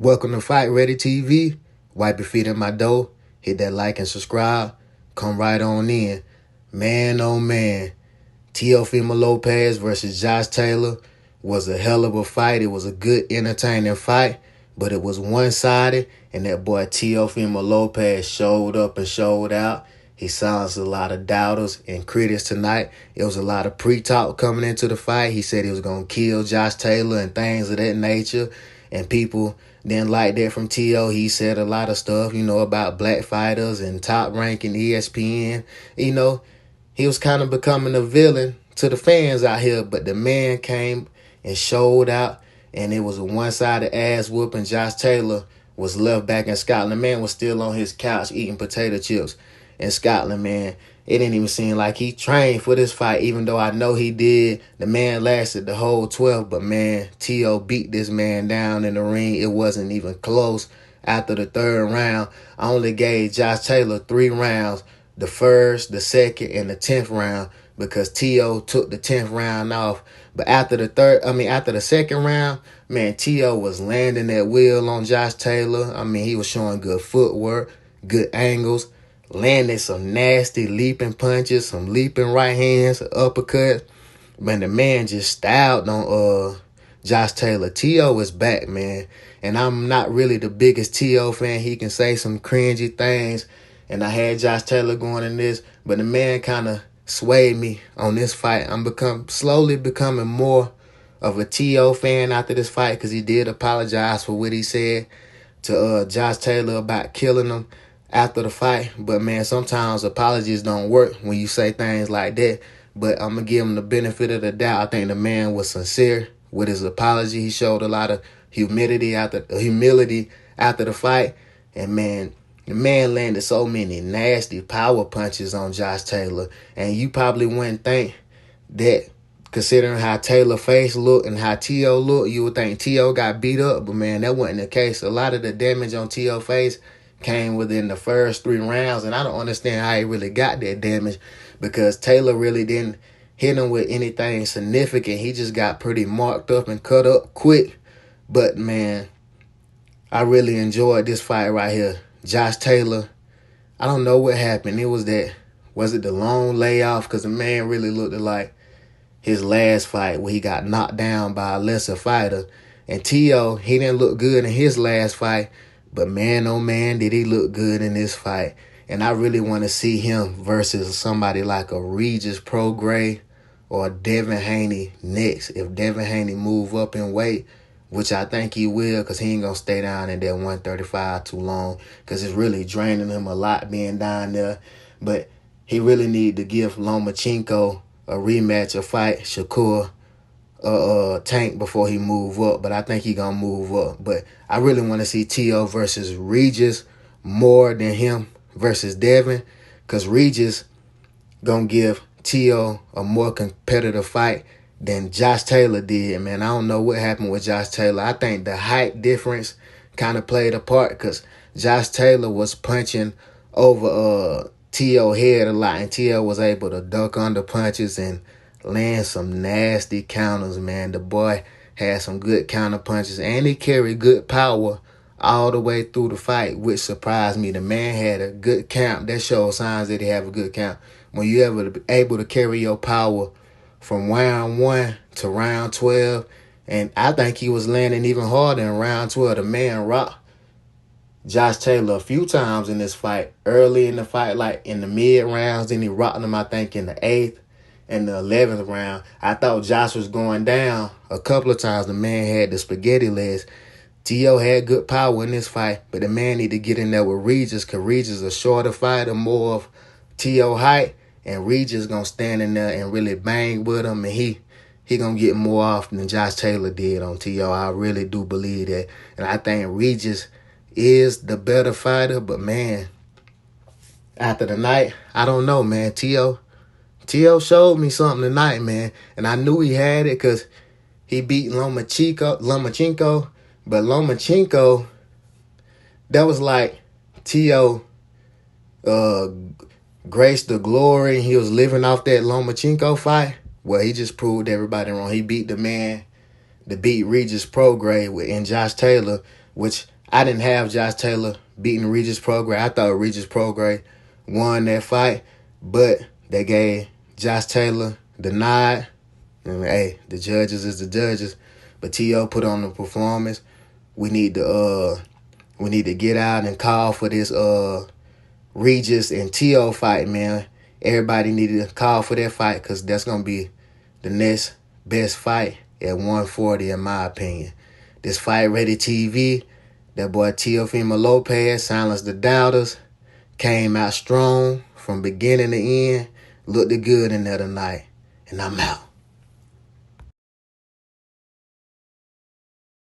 Welcome to Fight Ready TV. Wipe your feet in my dough. Hit that like and subscribe. Come right on in. Man, oh man. Teofimo Lopez versus Josh Taylor was a hell of a fight. It was a good, entertaining fight, but it was one-sided, and that boy Teofimo Lopez showed up and showed out. He silenced a lot of doubters and critics tonight. It was a lot of pre-talk coming into the fight. He said he was going to kill Josh Taylor and things of that nature, and people didn't like that from T.O. He said a lot of stuff, about black fighters and top-ranking ESPN. He was kind of becoming a villain to the fans out here, but the man came and showed out, and it was a one-sided ass whooping. Josh Taylor was left back in Scotland. The man was still on his couch eating potato chips in Scotland, man. It didn't even seem like he trained for this fight, even though I know he did. The man lasted the whole 12, but, man, T.O. beat this man down in the ring. It wasn't even close after the third round. I only gave Josh Taylor 3 rounds, the first, the second, and the 10th round, because T.O. took the 10th round off. But after the second round, man, T.O. was landing that wheel on Josh Taylor. He was showing good footwork, good angles, landed some nasty leaping punches, some leaping right hands, uppercuts. Man, the man just styled on Josh Taylor. T.O. is back, man. And I'm not really the biggest T.O. fan. He can say some cringy things. And I had Josh Taylor going in this, but the man kind of swayed me on this fight. I'm slowly becoming more of a T.O. fan after this fight, because he did apologize for what he said to Josh Taylor about killing him after the fight. But, man, sometimes apologies don't work when you say things like that. But I'm going to give him the benefit of the doubt. I think the man was sincere with his apology. He showed a lot of humility after the fight. And, man, the man landed so many nasty power punches on Josh Taylor. And you probably wouldn't think that, considering how Taylor's face looked and how T.O. looked, you would think T.O. got beat up. But, man, that wasn't the case. A lot of the damage on T.O.'s face came within the first 3 rounds. And I don't understand how he really got that damage, because Taylor really didn't hit him with anything significant. He just got pretty marked up and cut up quick. But, man, I really enjoyed this fight right here. Josh Taylor, I don't know what happened. Was it the long layoff? Because the man really looked like his last fight where he got knocked down by a lesser fighter. And T.O., he didn't look good in his last fight, but man, oh man, did he look good in this fight. And I really want to see him versus somebody like a Regis Prograis or Devin Haney next. If Devin Haney move up in weight, which I think he will, because he ain't going to stay down in that 135 too long, because it's really draining him a lot being down there. But he really need to give Lomachenko a rematch, a fight, Shakur Tank before he move up. But I think he going to move up. But I really want to see T.O. versus Regis more than him versus Devin, because Regis going to give T.O. a more competitive fight than Josh Taylor did, man. I don't know what happened with Josh Taylor. I think the height difference kind of played a part, because Josh Taylor was punching over T.O. head a lot, and T.O. was able to duck under punches and land some nasty counters, man. The boy had some good counter punches, and he carried good power all the way through the fight, which surprised me. The man had a good count. That shows signs that he have a good count. When you're able to carry your power from round 1 to round 12, and I think he was landing even harder in round 12. The man rocked Josh Taylor a few times in this fight. Early in the fight, like in the mid rounds, then he rocked him, I think, in the 8th and the 11th round. I thought Josh was going down a couple of times. The man had the spaghetti legs. T.O. had good power in this fight, but the man need to get in there with Regis, because Regis a shorter fighter, more of T.O. height, and Regis going to stand in there and really bang with him, and he going to get more off than Josh Taylor did on T.O. I really do believe that. And I think Regis is the better fighter, but, man, after the night, I don't know, man. T.O. showed me something tonight, man, and I knew he had it because he beat Lomachenko, but Lomachenko, that was like T.O. graced the glory. He was living off that Lomachenko fight. Well, he just proved everybody wrong. He beat the man that beat Regis Prograis and Josh Taylor which I didn't have Josh Taylor beating Regis Prograis. I thought Regis Prograis won that fight, but they gave Josh Taylor the nod. And, hey, the judges is the judges, but T.O. put on the performance. We need to get out and call for this Regis and T.O. fight, man. Everybody needed to call for that fight because that's gonna be the next best fight at 140, in my opinion. This Fight Ready TV, that boy Teofimo Lopez, silenced the doubters, came out strong from beginning to end, looked good in there tonight, and I'm out.